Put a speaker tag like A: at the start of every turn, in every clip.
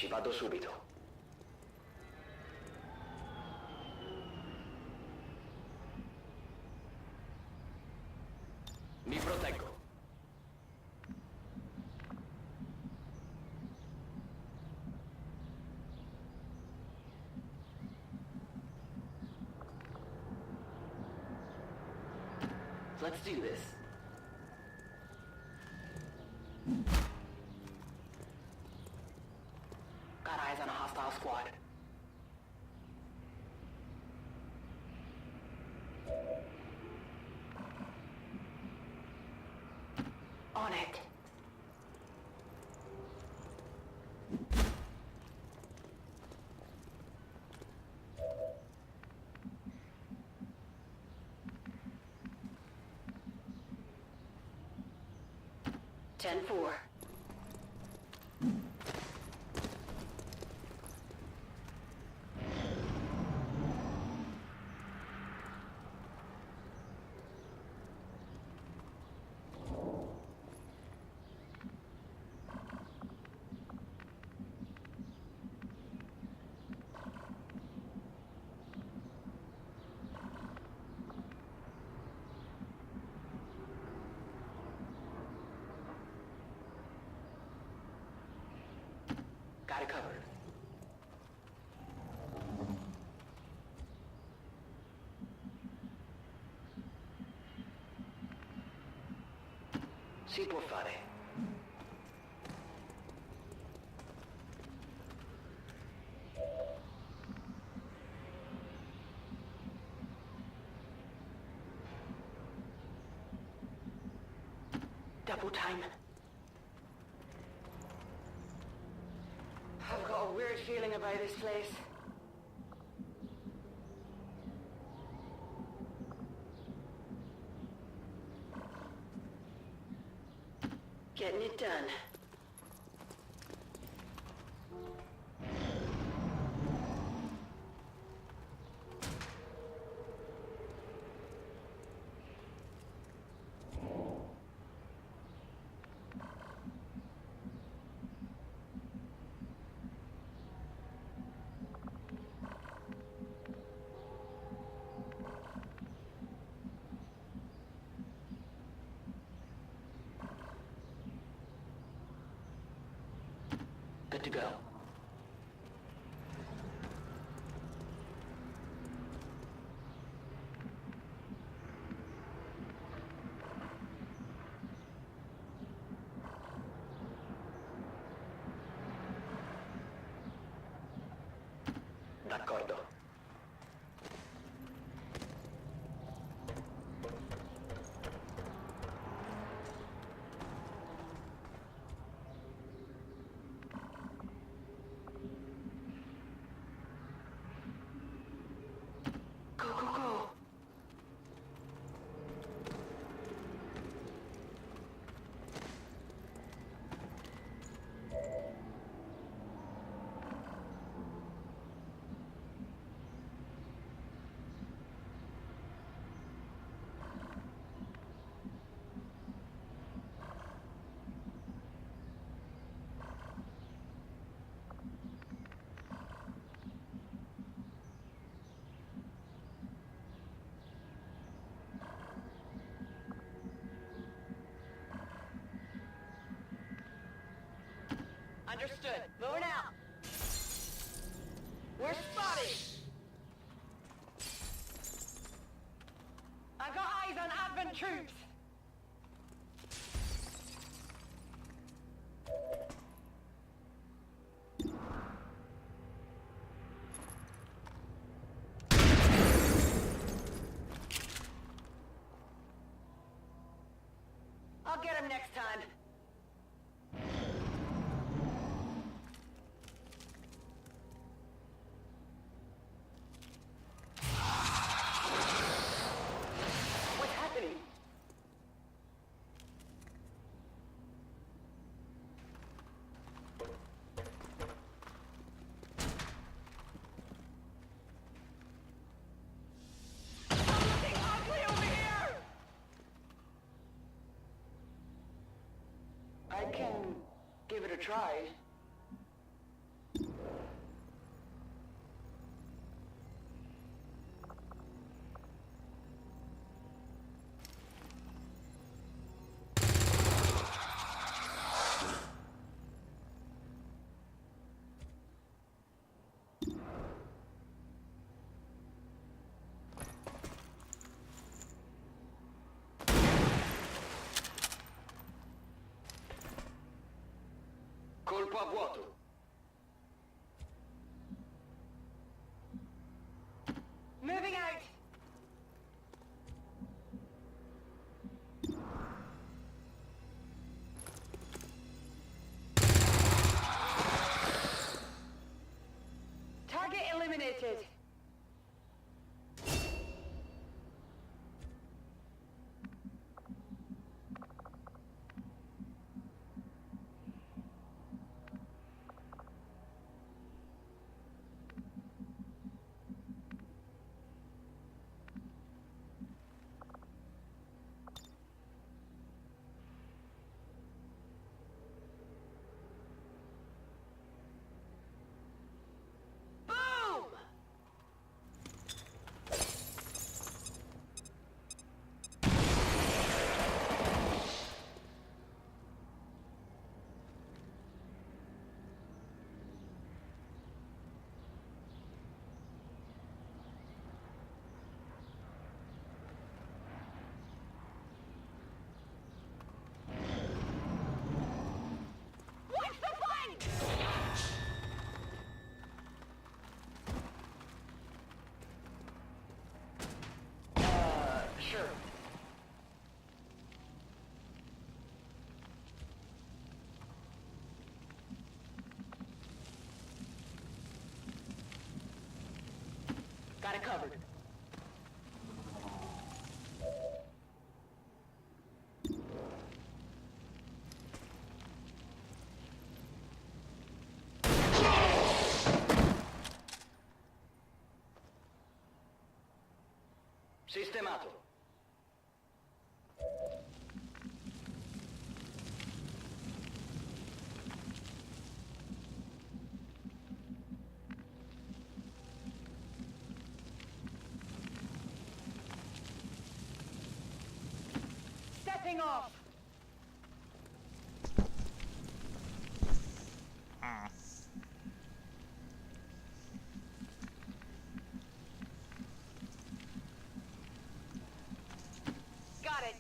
A: Ci vado subito. Mi proteggo. Let's do this. Got eyes on a hostile squad. On it. Ten four. Got it covered. Si può fare. Double time. I've got a weird feeling about this place. Getting it done. Good to go. D'accordo. Go, go, go. Understood. Moving out. We're spotted. I got eyes on Advent troops. I'll get him next time. What's happening? Something ugly over here! I can give it a try.
B: colpo a vuoto.
A: Moving out. Target eliminated. Boom! Watch the flank! Sure. Got it covered.
B: Sistemato.
A: Stepping off. Got it.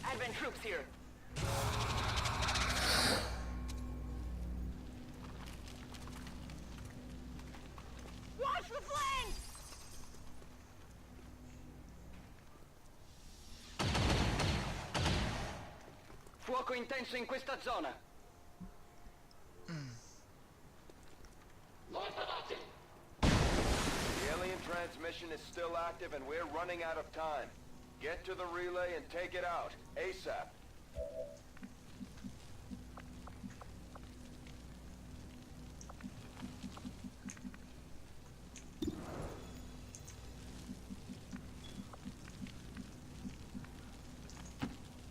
A: Advent troops here. Watch the flank!
B: Fuoco intenso in questa zona.
C: The alien transmission is still active and we're running out of time. Get to the relay and take it out, ASAP.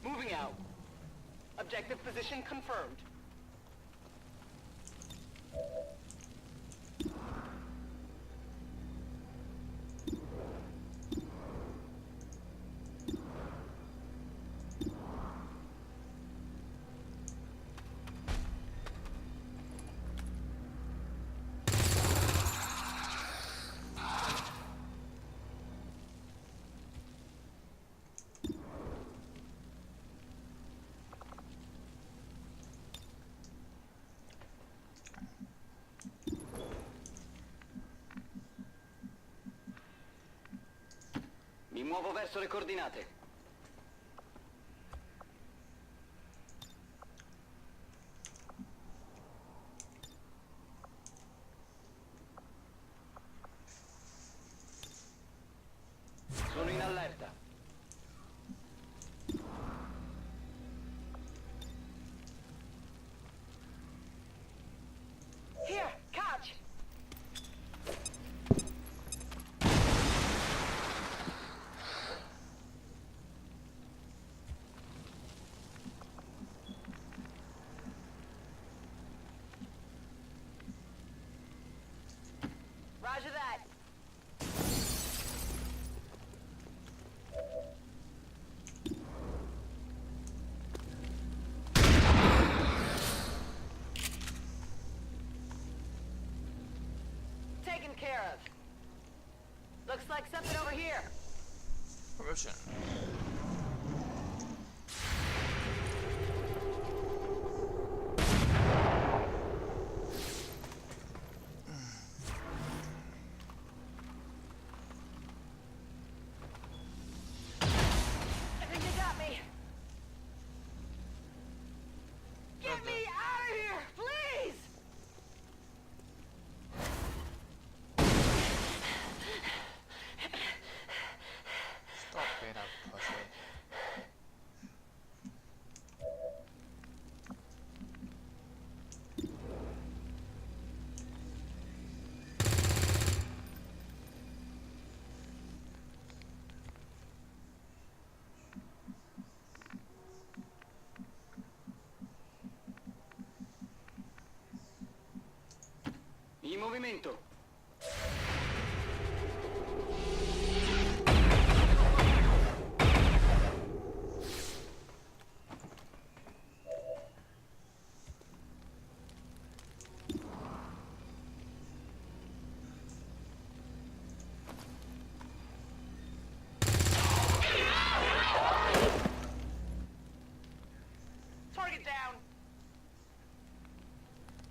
A: Moving out. Objective position confirmed.
B: Mi muovo verso le coordinate. Sono in allerta.
A: Here, catch! Looks like something over here.
D: Promotion.
A: I think they got me. Get me out of here, please!
D: Stop being a pussy.
B: In movimento.
A: Target down.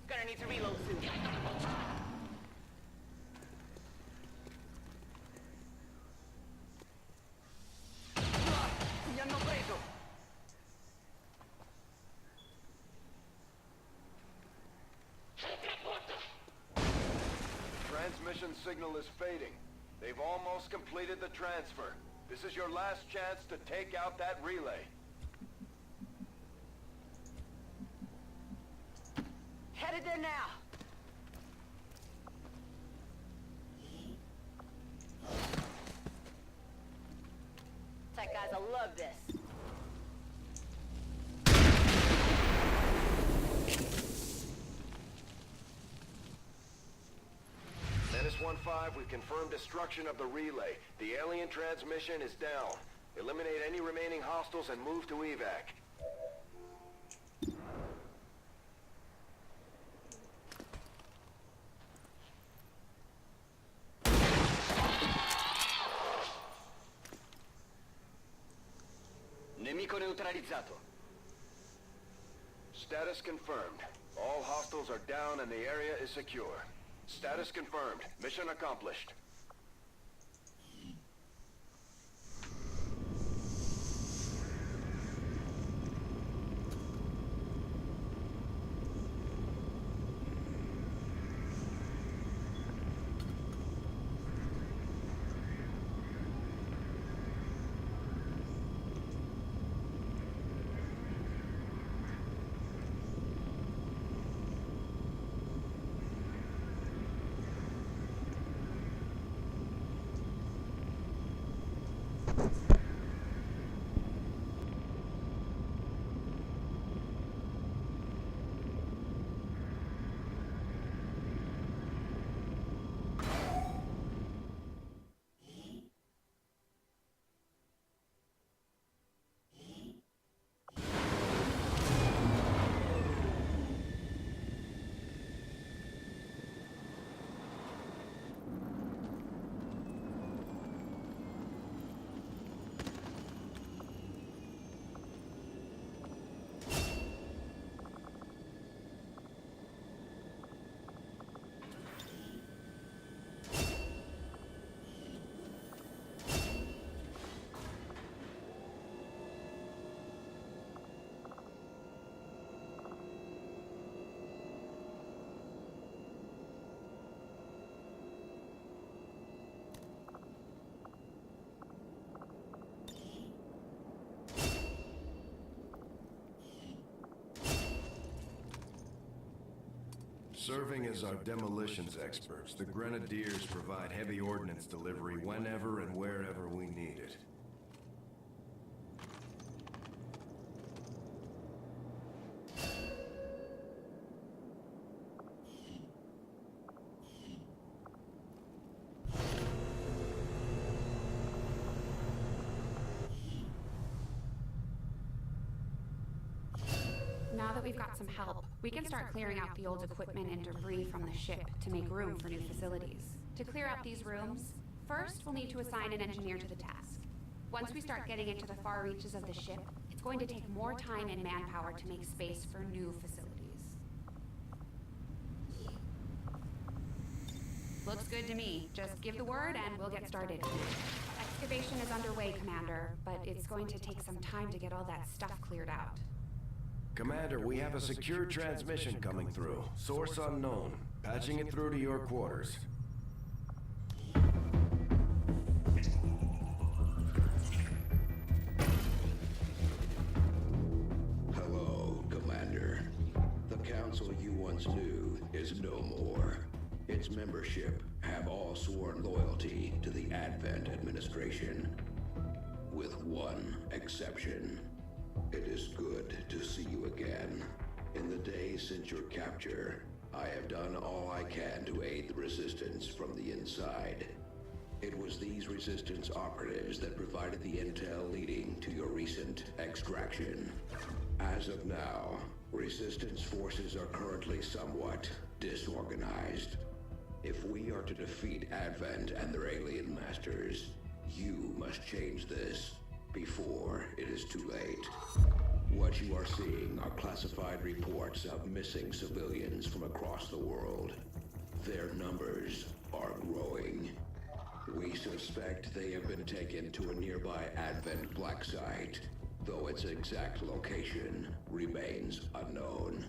A: Gonna need to reload soon.
B: Mi hanno preso.
C: Transmission signal is fading. They've almost completed the transfer. This is your last chance to take out that relay.
A: Headed there now. Tech guys, I love this.
C: Menace 1-5, we've confirmed destruction of the relay. The alien transmission is down. Eliminate any remaining hostiles and move to evac.
B: Nemico neutralizzato.
C: Status confirmed. All hostiles are down and the area is secure. Status confirmed. Mission accomplished.
E: Serving as our demolitions experts, the Grenadiers provide heavy ordnance delivery whenever and wherever we need it.
F: Now that we've got some help, we can start clearing out the old equipment and debris from the ship to make room for new facilities. To clear out these rooms, First, we'll need to assign an engineer to the task. Once we start getting into the far reaches of the ship, it's going to take more time and manpower to make space for new facilities. Looks good to me. Just give the word and we'll get started. Excavation is underway, Commander, but it's going to take some time to get all that stuff cleared out.
E: Commander, we have a secure transmission coming through. Source unknown. Patching it through to your quarters.
G: Hello, Commander. The council you once knew is no more. Its membership have all sworn loyalty to the Advent administration. With one exception. It is good to see you again. In the days since your capture, I have done all I can to aid the Resistance from the inside. It was these Resistance operatives that provided the intel leading to your recent extraction. As of now, Resistance forces are currently somewhat disorganized. If we are to defeat Advent and their alien masters, you must change this before it is too late. What you are seeing are classified reports of missing civilians from across the world. Their numbers are growing. We suspect they have been taken to a nearby Advent black site, though its exact location remains unknown.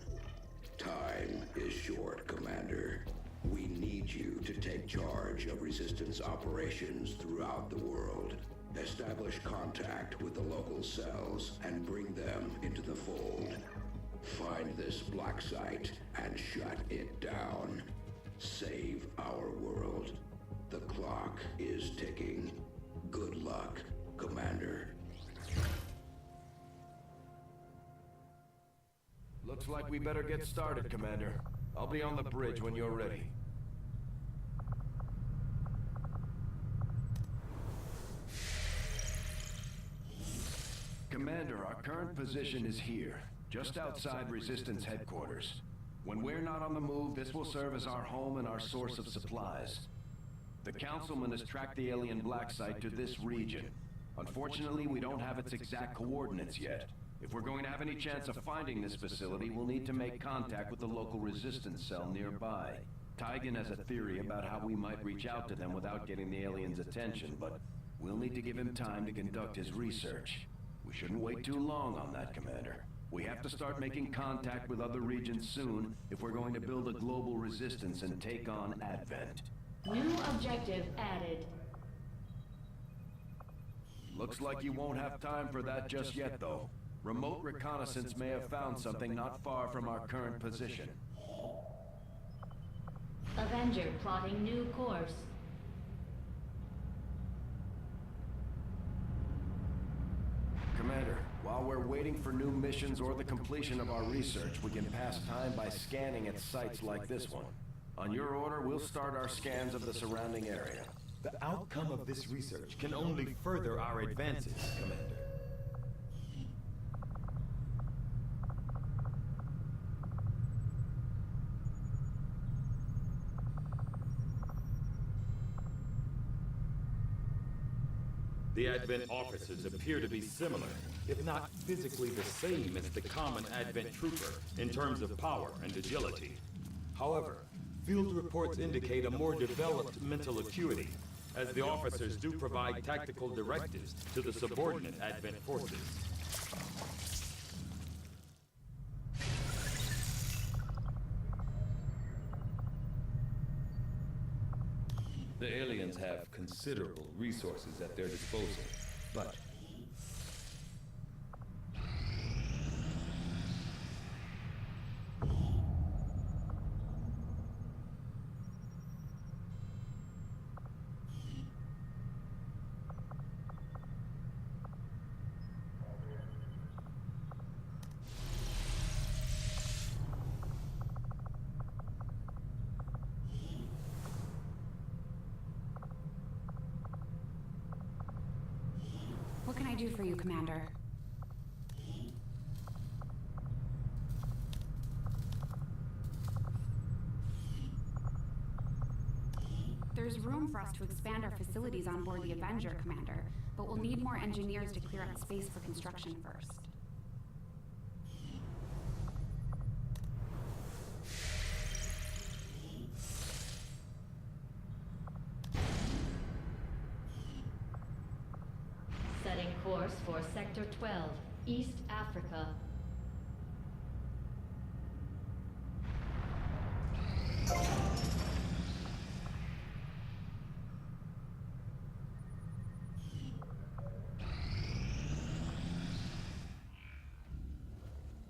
G: Time is short, Commander. We need you to take charge of Resistance operations throughout the world. Establish contact with the local cells and bring them into the fold. Find this black site and shut it down. Save our world. The clock is ticking. Good luck, Commander.
E: Looks like we better get started, Commander. I'll be on the bridge when you're ready. Commander, our current position is here, just outside Resistance headquarters. When we're not on the move, this will serve as our home and our source of supplies. The Councilman has tracked the alien black site to this region. Unfortunately, we don't have its exact coordinates yet. If we're going to have any chance of finding this facility, we'll need to make contact with the local Resistance cell nearby. Tygan has a theory about how we might reach out to them without getting the aliens' attention, but we'll need to give him time to conduct his research. We shouldn't wait too long on that, Commander. We have to start making contact with other regions soon if we're going to build a global resistance and take on Advent.
H: New objective added.
E: Looks like you won't have time for that just yet, though. Remote reconnaissance may have found something not far from our current position.
H: Avenger plotting new course.
E: Commander, while we're waiting for new missions or the completion of our research, we can pass time by scanning at sites like this one. On your order, we'll start our scans of the surrounding area.
I: The outcome of this research can only further our advances, Commander.
J: The Advent officers appear to be similar, if not physically the same as the common Advent trooper in terms of power and agility. However, field reports indicate a more developed mental acuity, as the officers do provide tactical directives to the subordinate Advent forces. The aliens have considerable resources at their disposal, but
F: What can I do for you, Commander? There's There's room for us to expand our facilities on board the Avenger, Commander, but we'll need more engineers to clear out space for construction first.
H: Setting course for Sector 12, East Africa.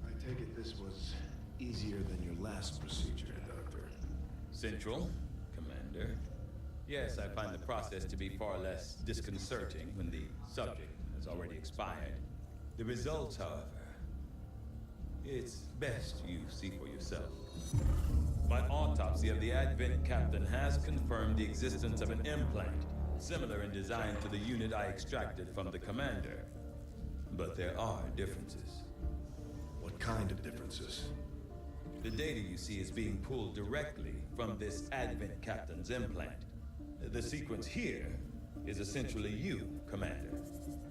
E: I take it this was easier than your last procedure, Doctor.
J: Central, Commander. Yes, I find the process to be far less disconcerting when the subject has already expired. The results, however, it's best you see for yourself. My autopsy of the Advent captain has confirmed the existence of an implant, similar in design to the unit I extracted from the commander. But there are differences.
E: What kind of differences?
J: The data you see is being pulled directly from this Advent captain's implant. The sequence here is essentially you, Commander.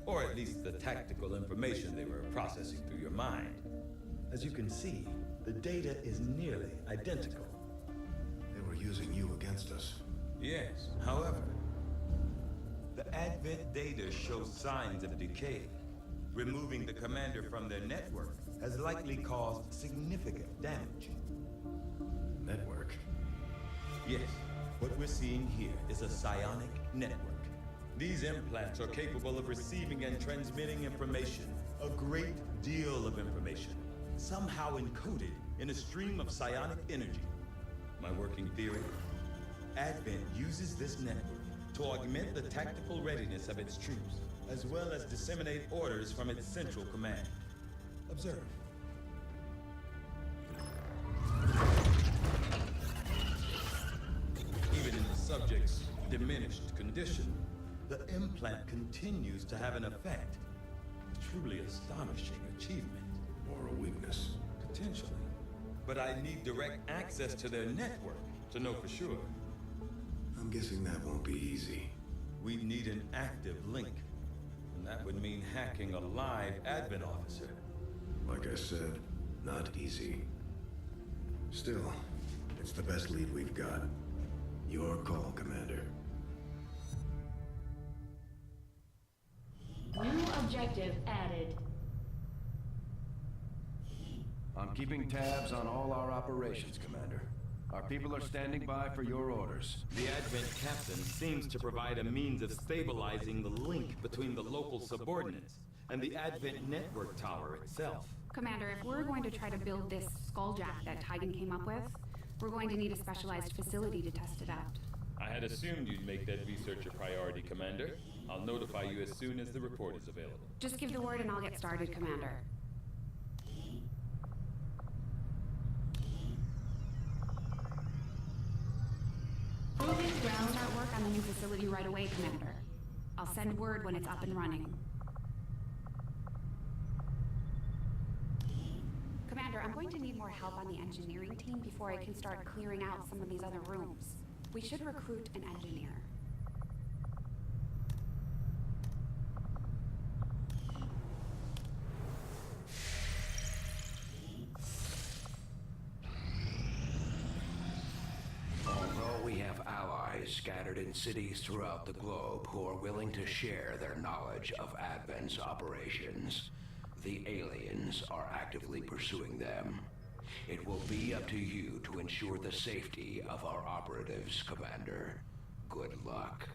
J: Or at least the tactical information they were processing through your mind.
I: As you can see, the data is nearly identical.
E: They were using you against us.
J: Yes, however, the Advent data shows signs of decay. Removing the commander from their network has likely caused significant damage.
E: Network?
J: Yes, what we're seeing here is a psionic network. These implants are capable of receiving and transmitting information, a great deal of information, somehow encoded in a stream of psionic energy. My working theory? Advent uses this network to augment the tactical readiness of its troops, as well as disseminate orders from its central command. Observe. Even in the subject's diminished condition, the implant continues to have an effect. A truly astonishing achievement.
E: Or a weakness?
J: Potentially. But I need direct access to their network to know for sure.
E: I'm guessing that won't be easy.
J: We'd need an active link. And that would mean hacking a live Advent officer.
E: Like I said, not easy. Still, it's the best lead we've got. Your call, Commander.
H: New objective added.
E: I'm keeping tabs on all our operations, Commander. Our people are standing by for your orders.
J: The Advent captain seems to provide a means of stabilizing the link between the local subordinates and the Advent network tower itself.
F: Commander, if we're going to try to build this skulljack that Tigan came up with, we're going to need a specialized facility to test it out.
J: I had assumed you'd make that research a priority, Commander. I'll notify you as soon as the report is available.
F: Just give the word and I'll get started, Commander. We'll get ground artwork on the new facility right away, Commander. I'll send word when it's up and running. Commander, I'm going to need more help on the engineering team before I can start clearing out some of these other rooms. We should recruit an engineer.
G: Although we have allies scattered in cities throughout the globe who are willing to share their knowledge of Advent's operations, the aliens are actively pursuing them. It will be up to you to ensure the safety of our operatives, Commander. Good luck.